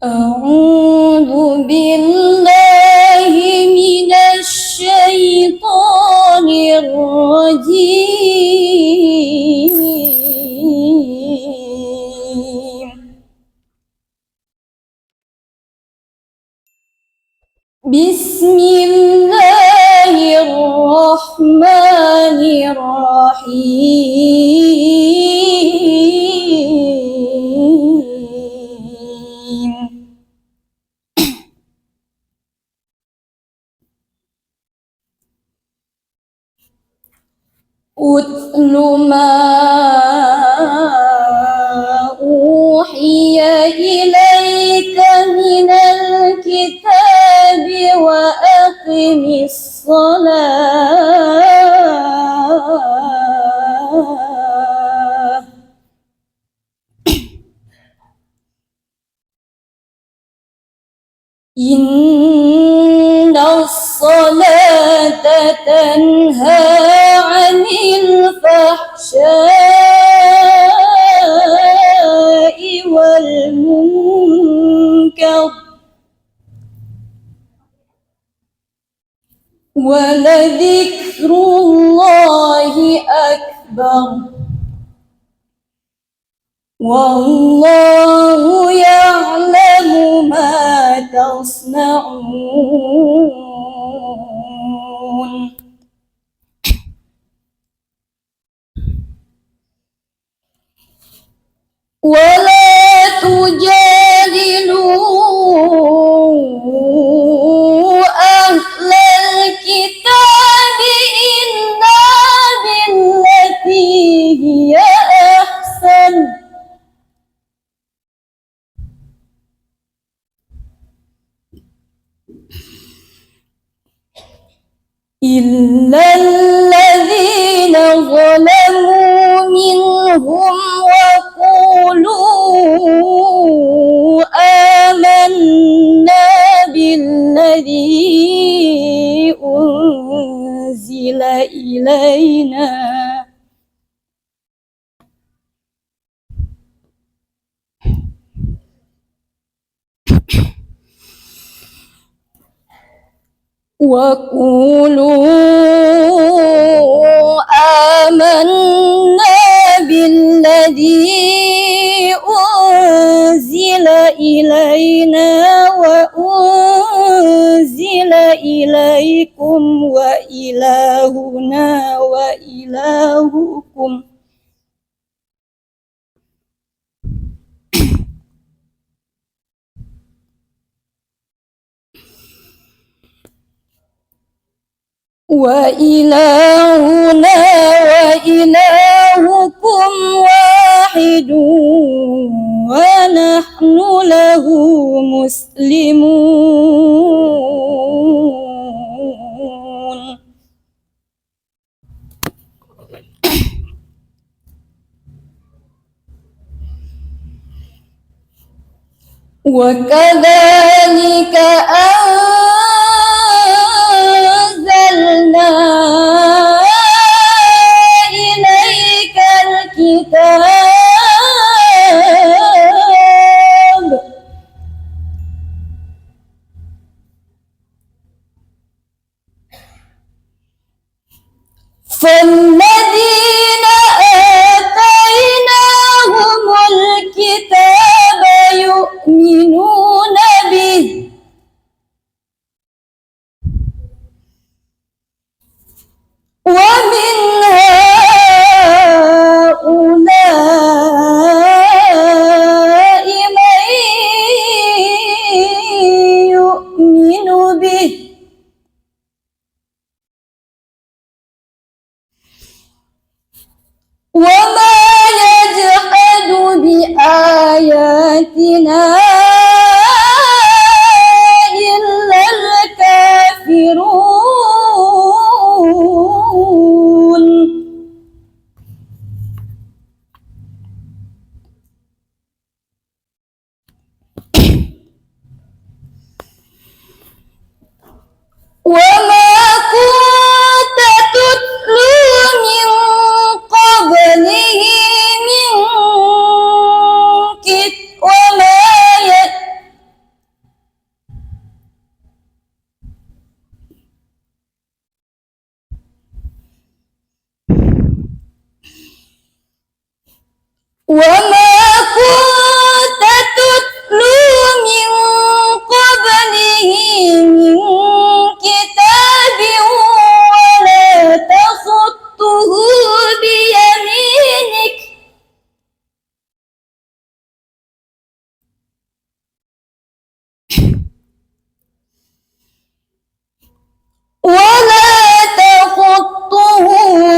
أعوذ بالله من الشيطان الرجيم. بسم الله الرحمن الرحيم. أتل ما أوحي إليك من الكتاب وأقم الصلاة إن الصلاة تنهى عن الفحشاء والمنكر ولذكر الله أكبر والله يعلم ما تصنعون. ولا تجادلوا أهل الكتاب إلا بالتي هي أحسن إلا الذين ظلموا منهم وقولوا آمنا بالذي أنزل إلينا أنزل إلينا وأنزل إليكم وإلهنا وإلهكم واحد ونحن له مسلمون. وكذلك أنزلنا إليك الكتاب فالذين آتيناهم الكتاب يؤمنون به ومن هؤلاء من يؤمن به وما يجحد بآياتنا إلا الكافرون. وما كنت تتلو من قبله من ولا تخطه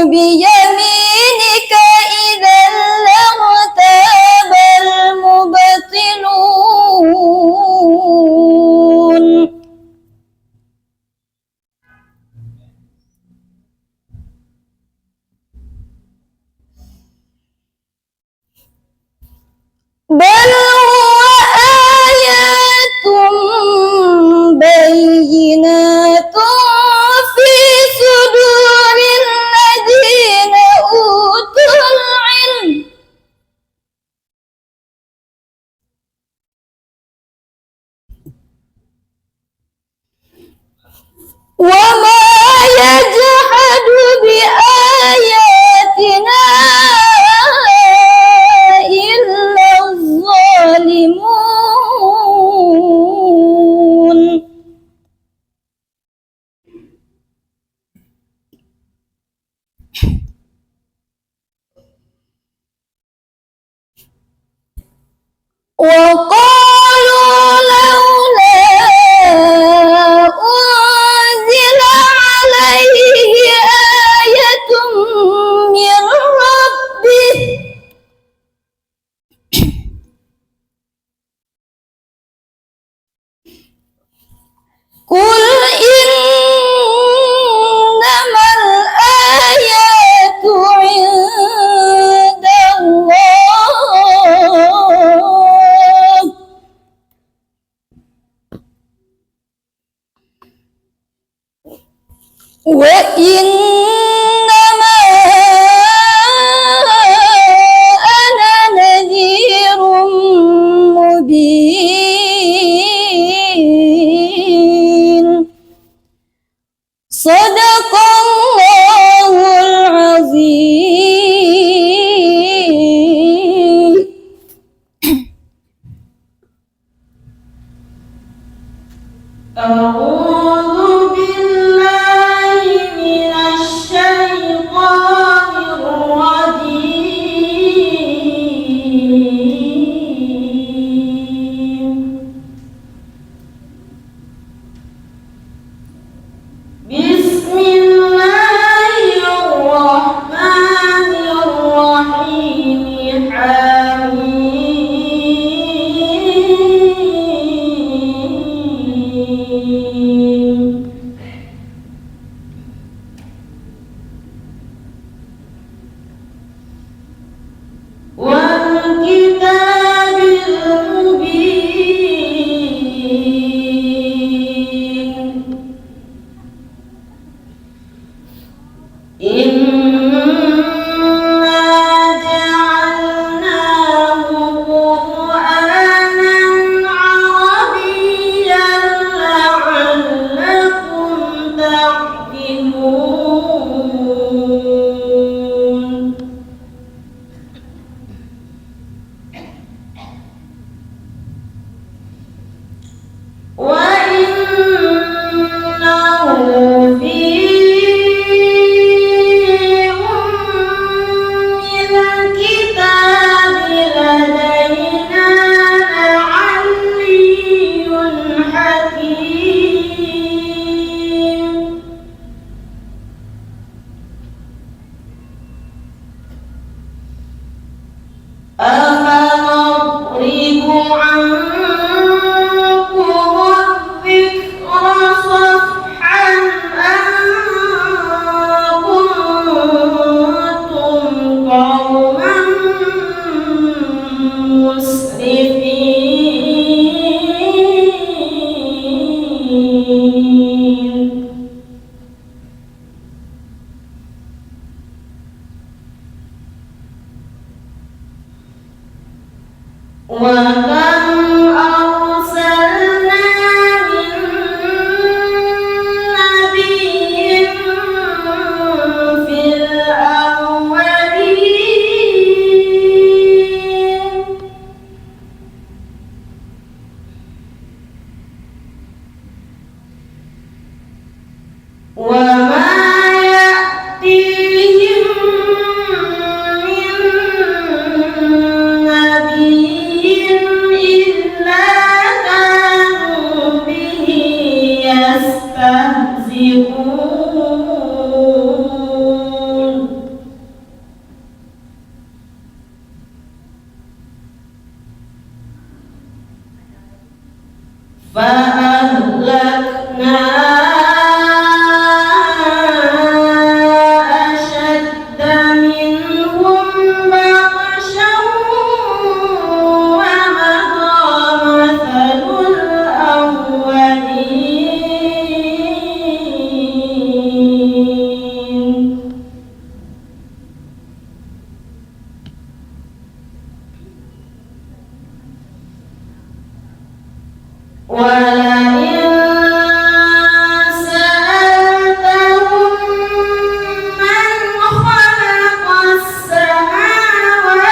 بيمينك إذا لارتاب المبطلون بل هو آيات بينات في صدور الذين أوتوا العلم وما يجحد بآياتنا إلا الظالمون وقالوا لولا أنزل عليه آية من ربه قل إنما الآيات عند الله وإنما أنا نذير مبين صدق الله العظيم. أعوذ بالله من الشيطان الرجيم. بسم الله الرحمن الرحيم. حميم. والكتاب المبين. إنا جعلناه قرآنا عربيا لعلكم تعقلون. وإنه في الكتاب لدينا لعلي حكيم. أفنضرب عنكم الذكر صفحا أن كنتم قوما مسرفين. وكم أرسلنا من نبي في الأولين. وما يأتيهم من نبي إلا كانوا به يستهزئون. فأهلكنا أشد منهم بطشا ومضى مثل الأولين ولئن سألتهم من خلق السماوات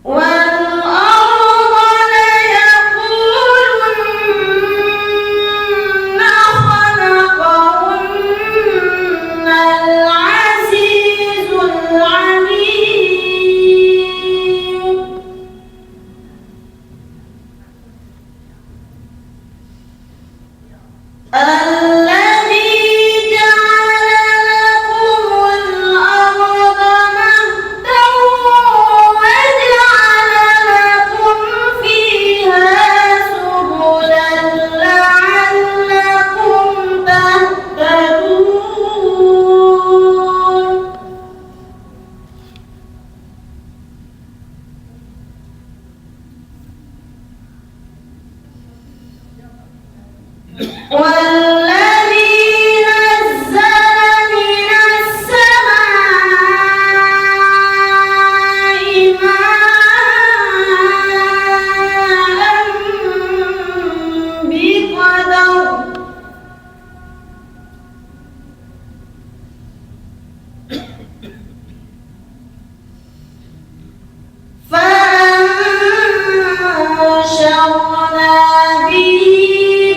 والأرض ليقولن خلقهن العزيز العليم الذي جعل لكم الأرض مهدا وجعل لكم فيها سبلا لعلكم تهتدون والذي نزل من السماء ماء بقدر فأنشرنا به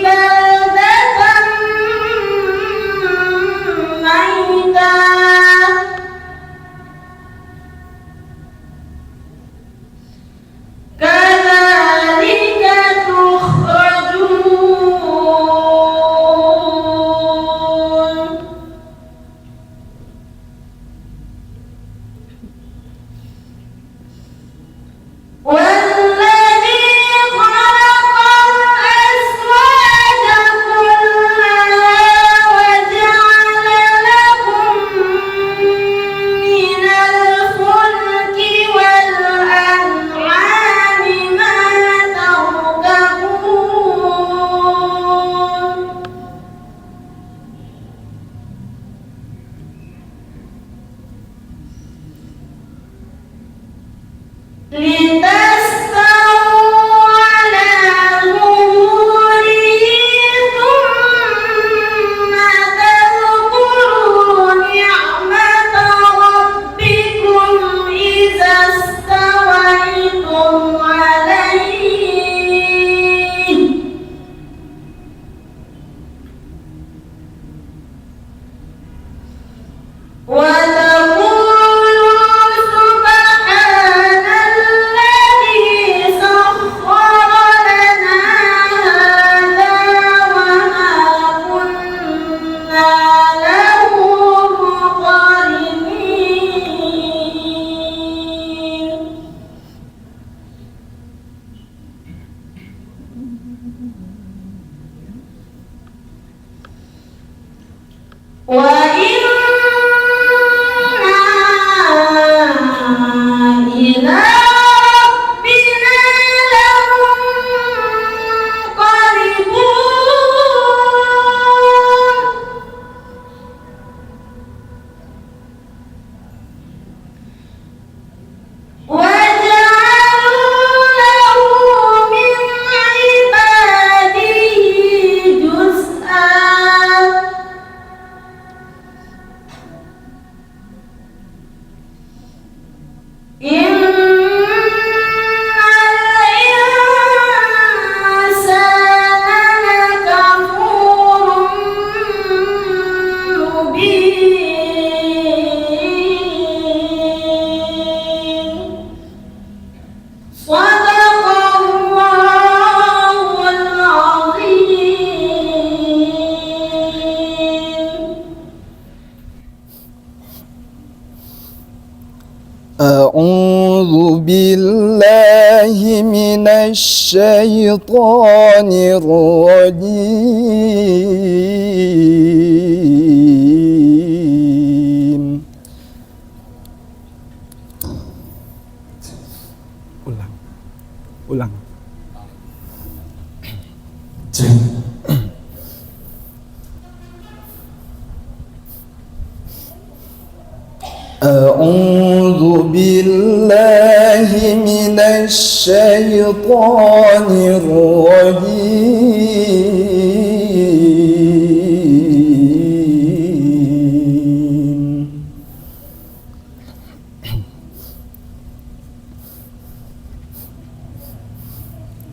بلدة ميتا كذلك تخرجون والذي خلق الأزواج كلها وجعل لكم من الفلك والأنعام ما تركبون لتستووا على ظهوره ثم تذكروا نعمة ربكم إذا استويتم عليه وتقولوا سبحان الذي سخر لنا هذا وما كنا له مقرنين وإنا إلى ربنا لمنقلبون وجعلوا له من عباده جزءا أعوذ بالله من الشيطان الرجيم. Ulang. أعوذ بالله من الشيطان الرجيم.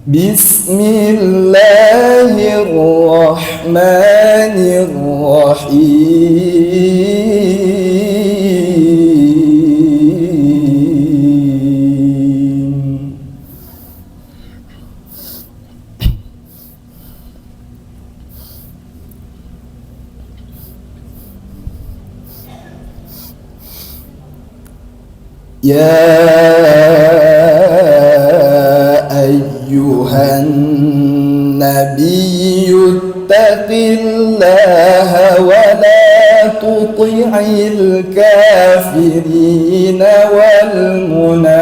بسم الله الرحمن الرحيم. أيها النبي اتق الله ولا تطع الكافرين والمنافقين.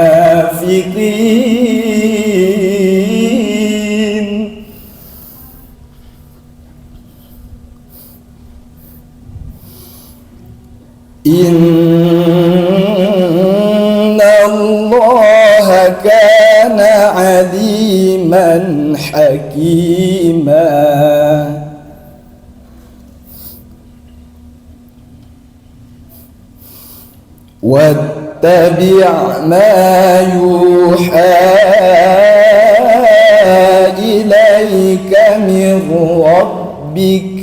إن الله كان عليما حكيما. واتبع ما يوحى إليك من ربك.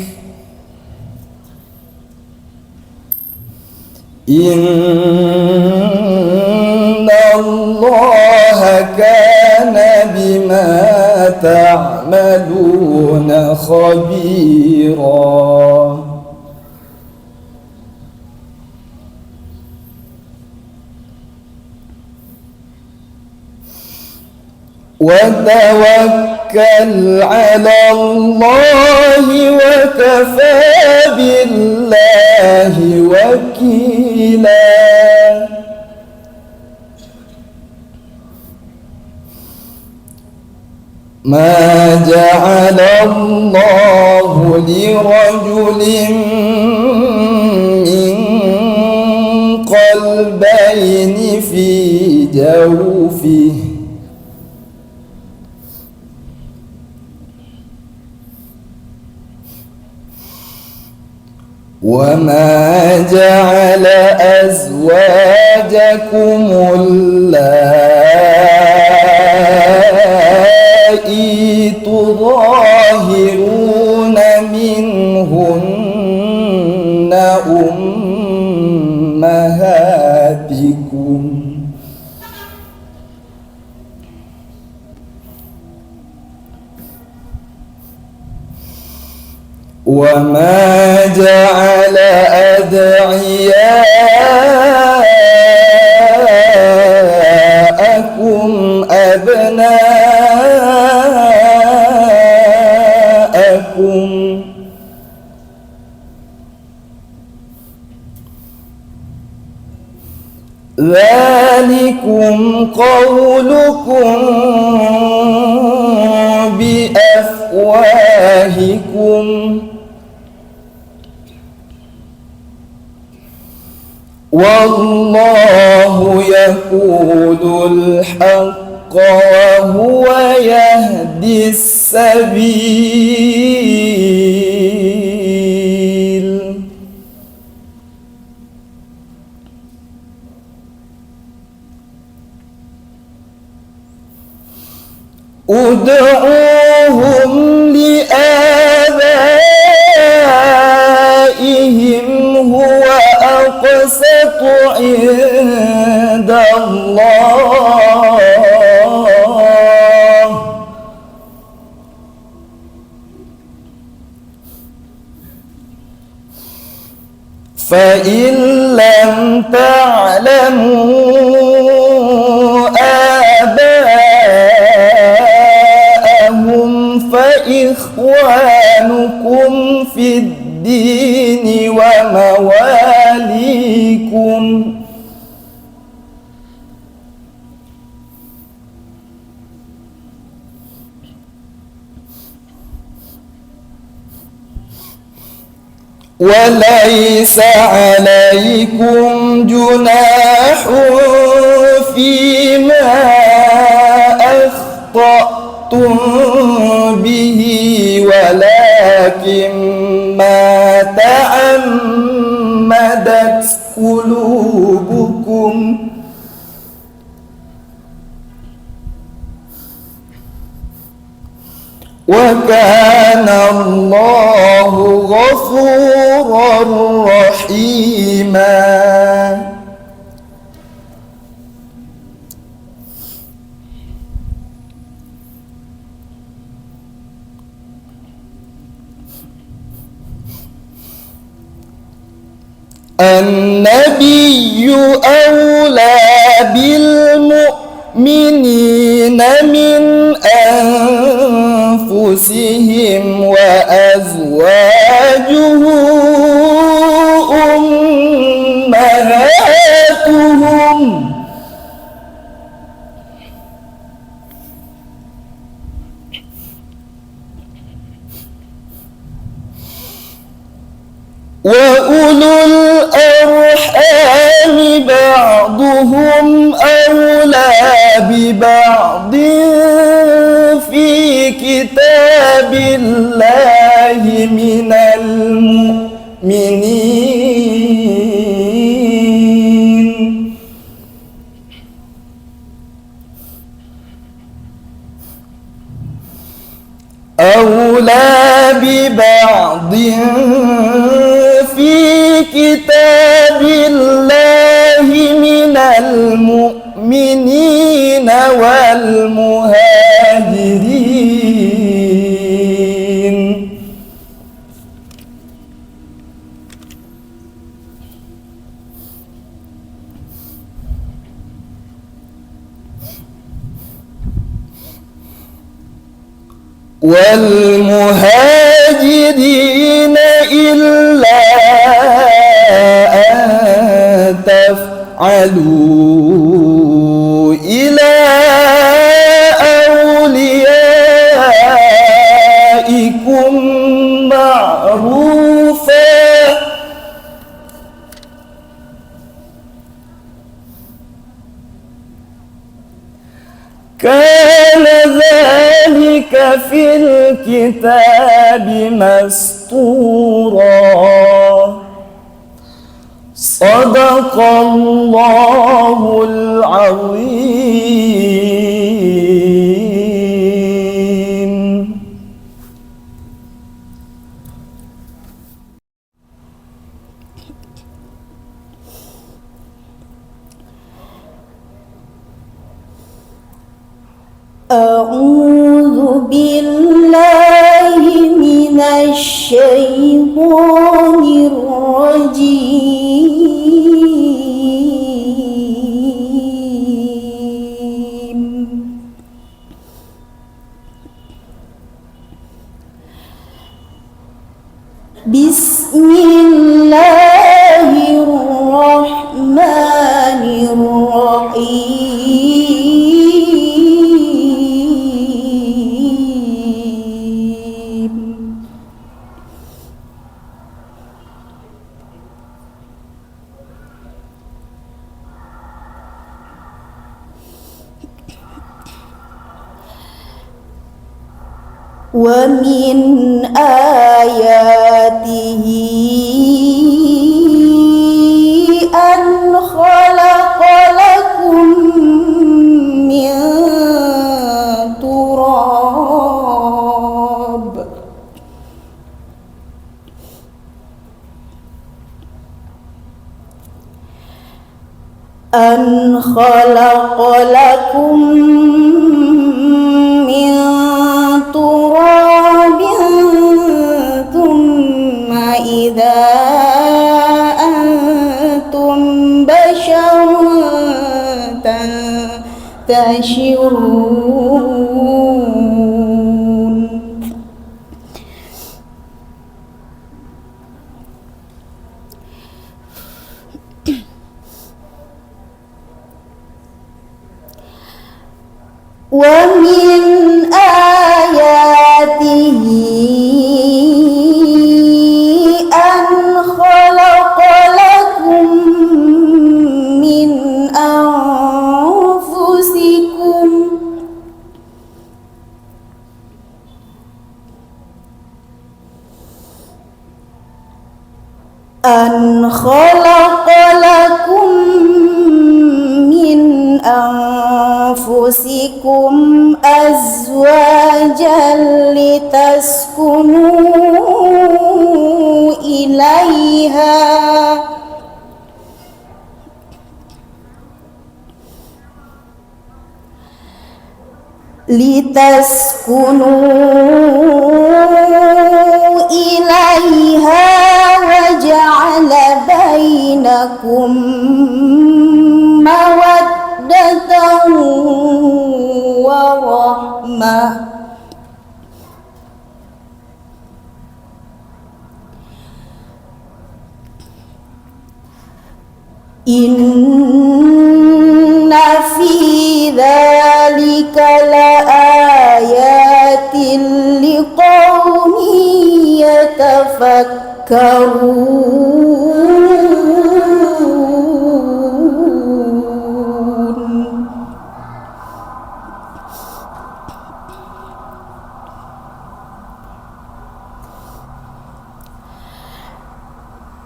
إن الله كان بما تعملون خبيرا. وتوكل على الله وكفى بالله وكيلا. ما جعل الله لرجل من قلبين في جوفه وما جعل أزواجكم اللائي تظاهرون منهن أمهاتكم وما جعل أدعياءكم أبناءكم ذلكم قولكم بأفواهكم والله يقول الحق وهو يهدي السبيل. ادعوهم لآبائهم هو أقسط عند الله فإن لم تعلموا في الدين ومواليكم وليس عليكم جناح فيما أخطأتم به ولكن ما تعمدت قلوبكم وكان الله غفورا رحيما. النبي أولى بالمؤمنين من أنفسهم وأزواجه أمهاتهم وأولو الأرحام بعضهم أولى ببعض في كتاب الله من المؤمنين أولى ببعض في كتاب الله من المؤمنين والمهاجرين إلا أن تفعلوا إلى أوليائكم معروفا كان ذلك في الكتاب مسطورا. صدق الله العظيم. أعوذ بالله من الشيطان الرجيم. بسم الله الرحمن الرحيم. ومن آياته أن خلق لكم من تراب ثم إذا أنتم بشر تنتشرون. ومن آياته أن خلق لكم من أنفسكم أزواجا لتسكنوا إليها وجعل بينكم مودة ورحمة إن في ذلك لآيات لقوم يتفكرون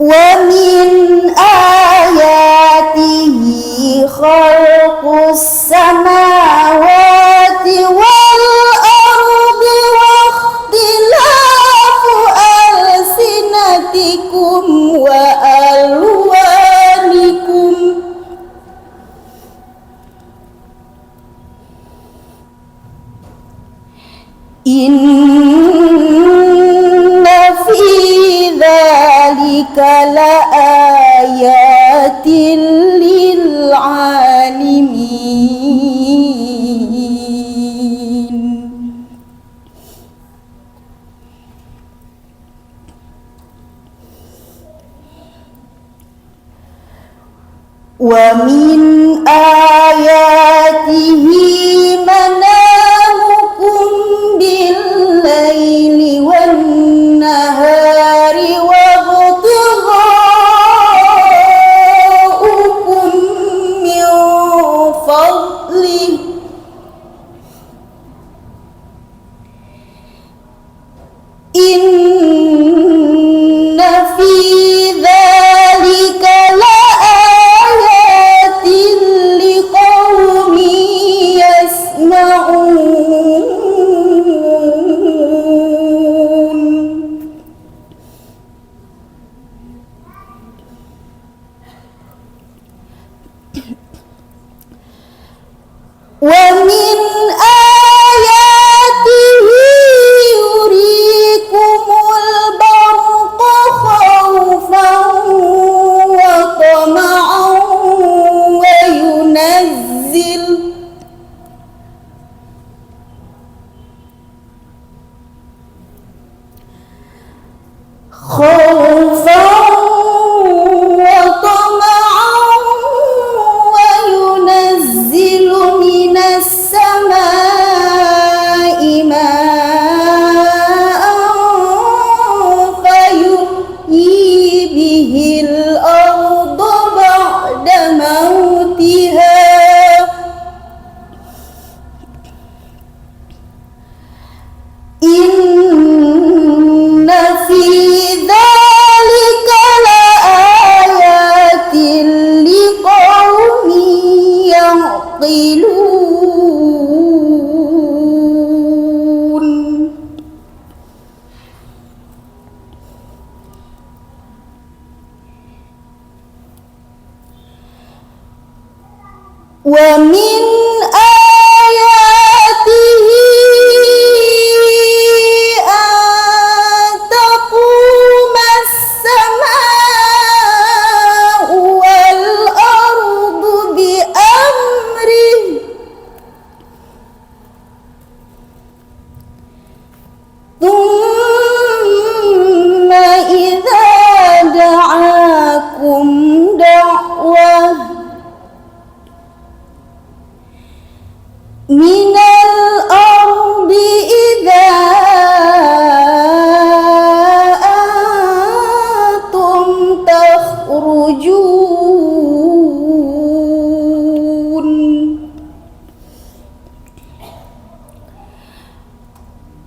ومن آياته خلق السماوات والأرض واختلاف ألسنتكم وألوانكم إن في ذلك لآيات للعالمين ومن آياته منامكم بالليل والنهار وابتغاؤكم من فضله إن في ذلك لآيات لقوم يسمعون ومن آياته يريكم البرق خوفا وطمعا وينزل خوفا وطمعا وينزل من السماء ماء فيحيي به الأرض بعد موتها إن في ذلك لآيات لقوم يعقلون ومن آياته أن تقوم السماء والأرض بأمره ثم إذا دعاكم دعوة يخرجون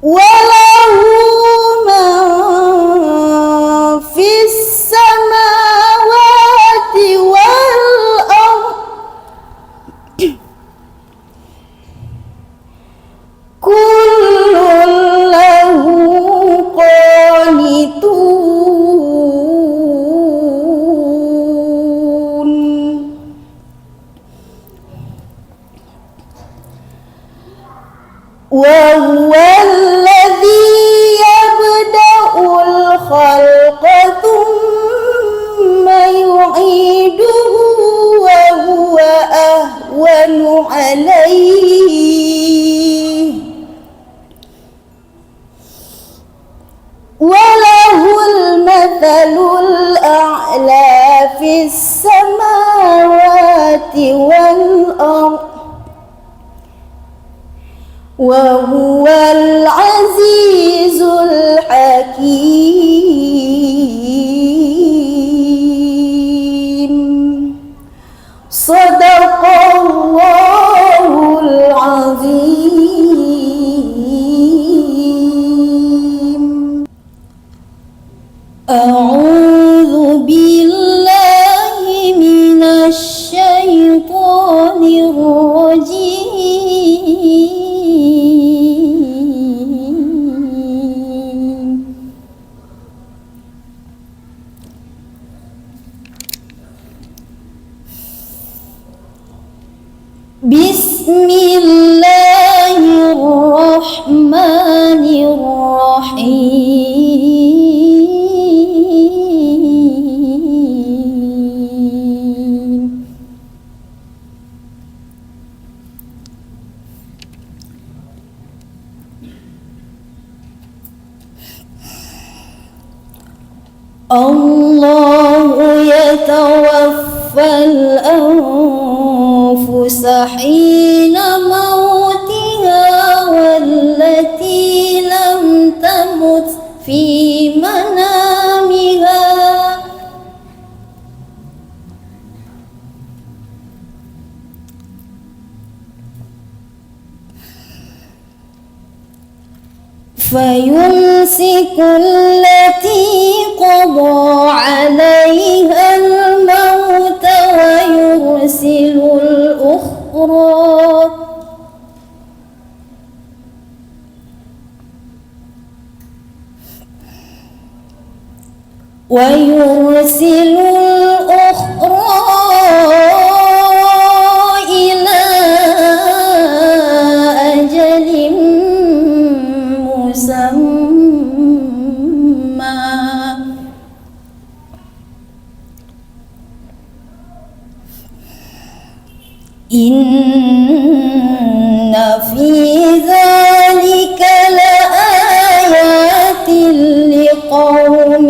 وله من في السماوات والأرض كل له قانتون وهو الذي يبدأ الخلق ثم يعيده وهو أهون عليه وله المثل الأعلى في السماوات والأرض وهو العزيز الحكيم صدق الله العظيم. أعوذ بالله من الشيطان الرجيم. بسم الله الرحمن الرحيم. الله يتوفى الأنفس حين موتها والتي لم تمت في منامها فيمسك التي قضى عليها الموت ويرسل الأخرى إلى أجل مسمى إن في ذلك لآيات لقوم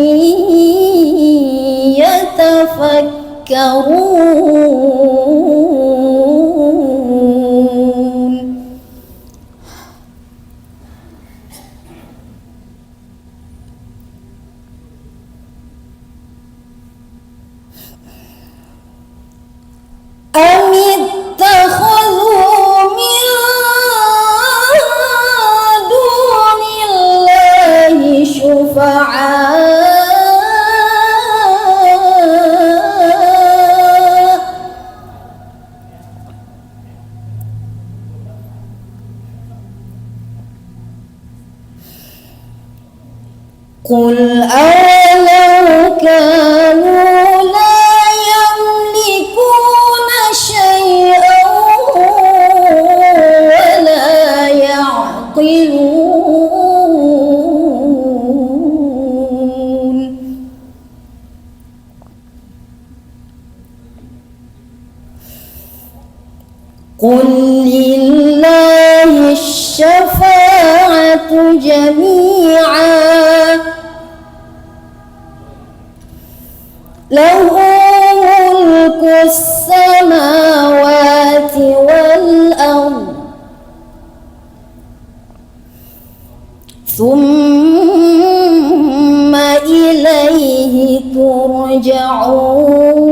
يتفكرون. أم اتخذوا من دون الله شفعاء قل أولو كانوا لا يملكون شيئا ولا يعقلون. قل لله الشفاعة جميعا له ملك السماوات والأرض ثم إليه ترجعون. ترجعون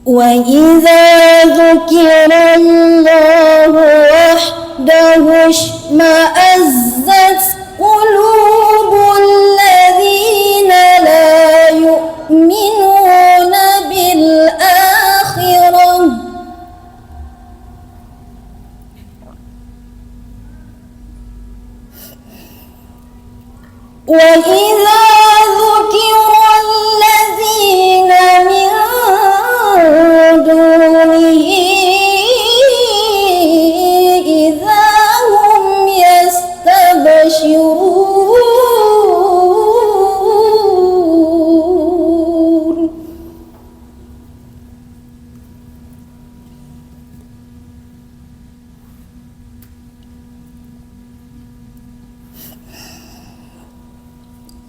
وإذا ذكر الله وحده اشمأزت قلوب الذين لا يؤمنون بالآخرة وإذا ذكر الذين من دونه إذا هم يستبشرون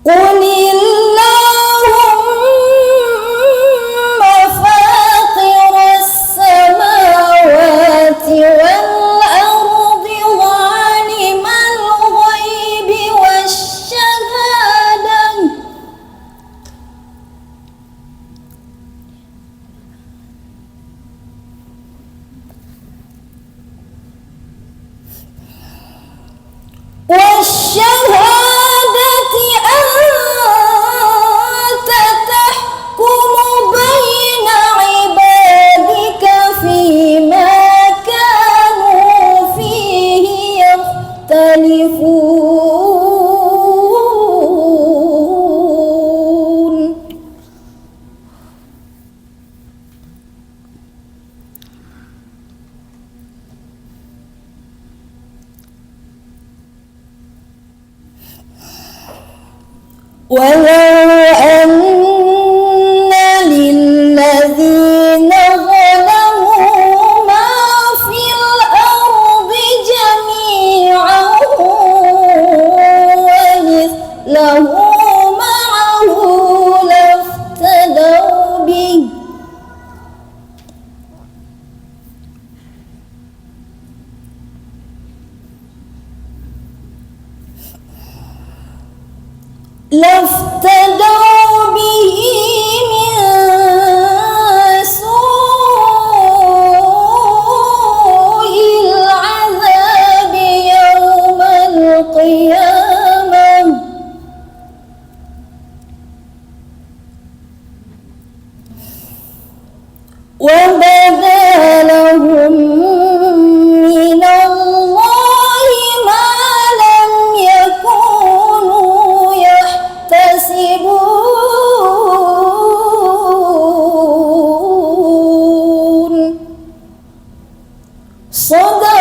قل اللهم فاطر السماوات والأرض عالم الغيب والشهادة أنت تحكم بين عبادك فيما كانوا فيه يختلفون ولو أن للذين ظلموا ما في الأرض جميعا ومثله معه لافتدوا به من سوء العذاب يوم القيامة وبدا لهم من الله ما لم يكونوا يحتسبون صدق